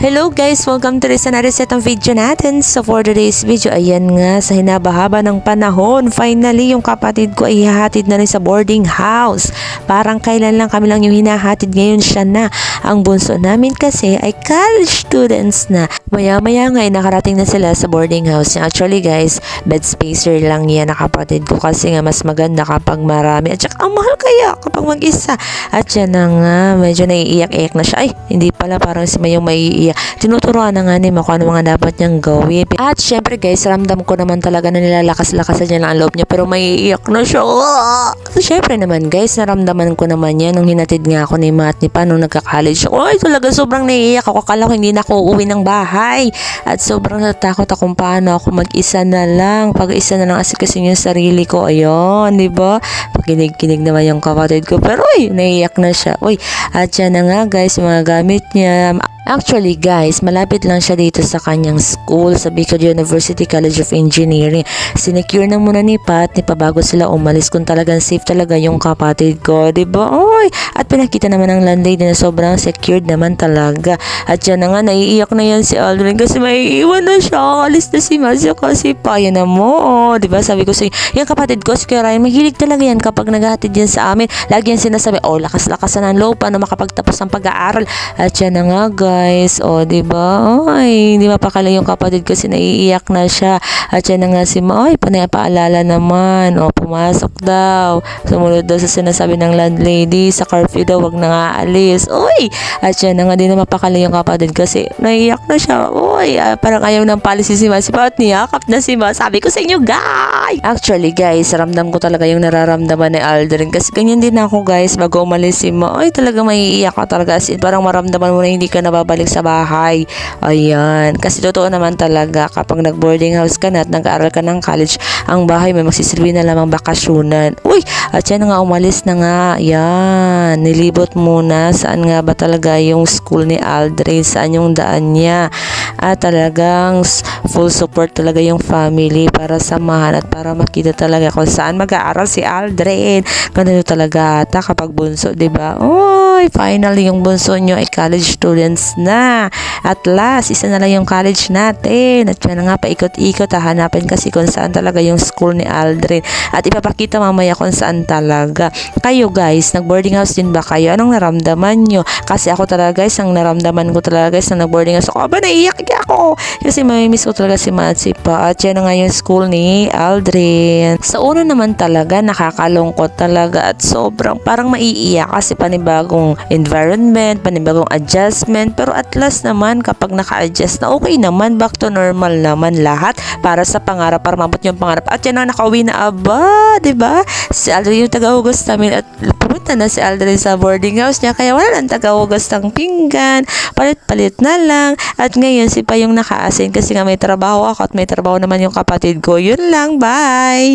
Hello guys! Welcome to this another set of video natin. So for today's video, ayan nga, sa hinabahaba ng panahon, finally yung kapatid ko ay hihahatid na rin sa boarding house. Parang kailan lang kami lang yung hinahatid, ngayon siya na. Ang bunso namin kasi ay college students na. Maya-maya nga ay nakarating na sila sa boarding house. Actually guys, bed spacer lang yan na kapatid ko kasi nga mas maganda kapag marami. At saka ang mahal kaya kapag mag-isa. At yan na nga, medyo naiiyak-iyak na siya. Ay, hindi pala, parang si Mayong maiiyak. Tinuturuan na nga ni kung ano mga dapat niyang gawin. At syempre guys, ramdam ko naman talaga na nilalakas-lakasan niya lang ang loob niya, pero maiiyak na siya. So syempre naman guys, naramdaman ko naman yan nung hinatid nga ako ni Ma at ni Pa nung nagka-college ako. Ay, talaga sobrang naiiyak ako. Akala ko hindi na ako uuwi ng bahay. At sobrang natakot akong paano ako mag-isa na lang. Pag-isa na lang asikasin yung sarili ko. Ayun, di ba? Pakinig-kinig naman yung kapatid ko. Pero ay, naiiyak na siya. Uy, at yan na nga guys, mga gamit niya. Actually guys, malapit lang siya dito sa kanyang school sa Bicol University College of Engineering. Sinecure na muna ni Pat, ni Pa bago sila umalis kung talagang safe talaga yung kapatid ko, diba? Oy! At pinakita naman ng landlady na sobrang secured naman talaga. At yan na nga, naiiyak na yan si Aldrin kasi maiiwan na siya. Alis na si Masya kasi Pa, yan na mo. Oh, diba? Sabi ko sa yung kapatid ko, si Kuya Ryan, mahilig talaga yan kapag naghahatid yan sa amin. Lagi yan sinasabi, oh, lakas-lakasan ng loob na makapagtapos ng pag-aaral. At yan na nga guys, o diba? Ay, hindi mapakala yung kapatid kasi naiiyak na siya. At yan na nga si Ma, ay, paalala naman. O, pumasok daw. Sumunod daw sa sinasabi ng landlady, sa curfew daw, wag na nga alis. Uy! At yan na nga, di na mapakala yung kapatid kasi naiiyak na siya. Uy, parang ayaw ng policy si Ma. Si Pa at niyakap na si Ma. Sabi ko sa inyo, guys! Actually, guys, ramdam ko talaga yung nararamdaman ni Aldrin kasi ganyan din ako, guys, bago umalis si Ma. Ay, talaga maiiyak ka talaga. As in, parang maramdaman mo na hindi ka nababalik sa bahay. Ayan. Kasi totoo naman talaga kapag nag-boarding house ka na at nag-aaral ka ng college, ang bahay may magsisilbi na lamang bakasyonan. Uy! At yan nga, umalis na nga. Yan. Nilibot muna. Saan nga ba talaga yung school ni Aldrin? Saan yung daan niya? At talagang full support talaga yung family para samahan at para makita talaga kung saan mag-aaral si Aldrin. Ganito talaga ata kapag bunso, diba? Uy! Finally, yung bunso nyo ay college students na. At last, isa na lang yung college natin. At yan nga, paikot-ikot, hahanapin kasi kung saan talaga yung school ni Aldrin. At ipapakita mamaya kung saan talaga. Kayo guys, nag-boarding house din ba kayo? Anong naramdaman nyo? Kasi ako talaga guys, ang naramdaman ko talaga guys, na nag-boarding house ako, aba, naiiyak ako. Kasi mamimiss ko talaga si Ma at si Pa. At yan na nga yung school ni Aldrin. Sa una naman talaga, nakakalungkot talaga at sobrang parang maiiyak kasi panibagong environment, panibagong adjustment. Pero at last naman, kapag naka-adjust na, okay naman, back to normal naman lahat para sa pangarap, para mabot yung pangarap. At yan na, nakauwi na, aba, diba? Si Aldrin yung taga-hugas namin at pumunta na si Aldrin sa boarding house niya, kaya wala lang taga-hugas ng pinggan, palit-palit na lang. At ngayon, si Pa yung naka-assign kasi nga may trabaho ako at may trabaho naman yung kapatid ko. Yun lang, bye!